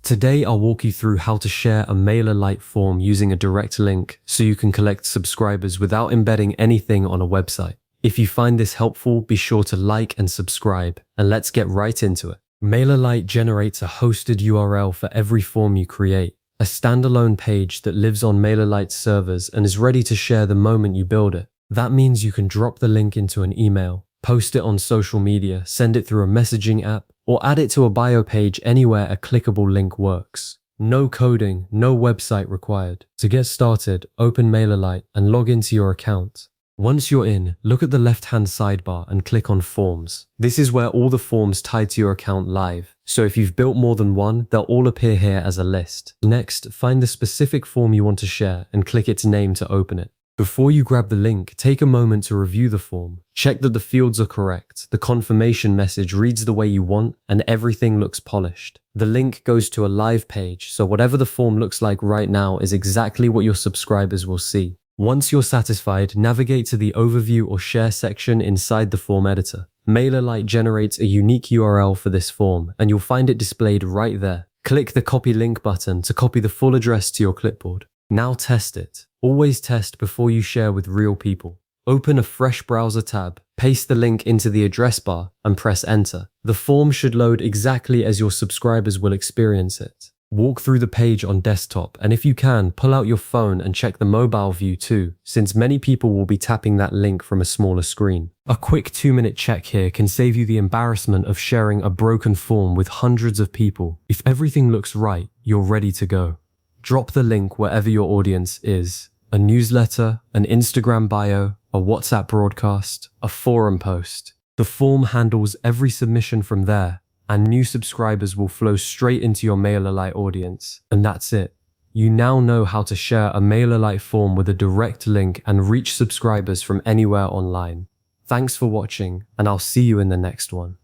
Today I'll walk you through how to share a MailerLite form using a direct link so you can collect subscribers without embedding anything on a website. If you find this helpful, be sure to like and subscribe, and let's get right into it. MailerLite generates a hosted URL for every form you create, a standalone page that lives on MailerLite's servers and is ready to share the moment you build it. That means you can drop the link into an email, post it on social media, send it through a messaging app, or add it to a bio page anywhere a clickable link works. No coding, no website required. To get started, open MailerLite and log into your account. Once you're in, look at the left-hand sidebar and click on Forms. This is where all the forms tied to your account live. So if you've built more than one, they'll all appear here as a list. Next, find the specific form you want to share and click its name to open it. Before you grab the link, take a moment to review the form. Check that the fields are correct, the confirmation message reads the way you want, and everything looks polished. The link goes to a live page, so whatever the form looks like right now is exactly what your subscribers will see. Once you're satisfied, navigate to the Overview or Share section inside the form editor. MailerLite generates a unique URL for this form, and you'll find it displayed right there. Click the Copy Link button to copy the full address to your clipboard. Now test it. Always test before you share with real people. Open a fresh browser tab, paste the link into the address bar, and press enter. The form should load exactly as your subscribers will experience it. Walk through the page on desktop, and if you can, pull out your phone and check the mobile view too, since many people will be tapping that link from a smaller screen. A quick 2-minute check here can save you the embarrassment of sharing a broken form with hundreds of people. If everything looks right, you're ready to go. Drop the link wherever your audience is. A newsletter, an Instagram bio, a WhatsApp broadcast, a forum post. The form handles every submission from there, and new subscribers will flow straight into your MailerLite audience. And that's it. You now know how to share a MailerLite form with a direct link and reach subscribers from anywhere online. Thanks for watching, and I'll see you in the next one.